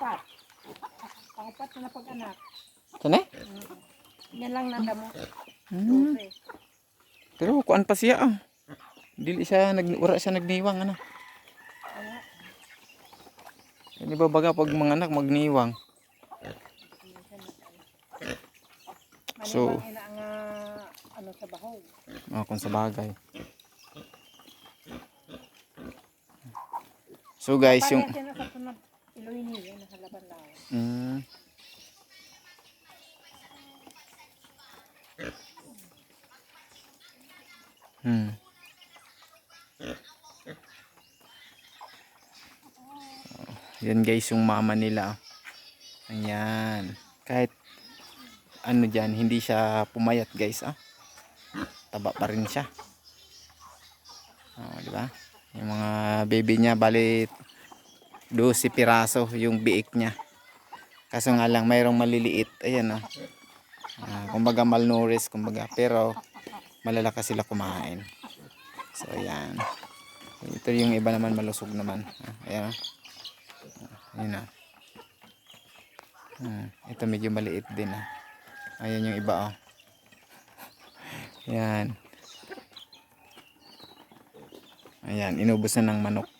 Pangapat. Pangapat na napag-anak. Kani? Yan lang nadamo. Hmm. Pero kuan pa siya ah. Dili siya ura siya nagniwang ano. Di ba baga pag mga anak magniwang. So, Maniwang ina ang ano sa bahog. kung sa bagay. So guys, yung Parehas yan sa sunod Iloilo yan nasa laban lang. Yan guys yung mama nila. Ayan. Kahit ano dyan, hindi siya pumayat guys ah. Taba pa rin siya. Di ba? Yung mga baby niya bali 12 piraso yung biik niya. Kaso nga lang mayroong maliliit. Ayan ah. Kumbaga malnourished kumbaga, pero malalakas sila kumain. So ayan. Ito yung iba naman malusog naman. Ayan ah. Ayan ah. Ito medyo maliit din ah. Ayan yung iba oh. Ayan. Ayan, inubos na ng manok.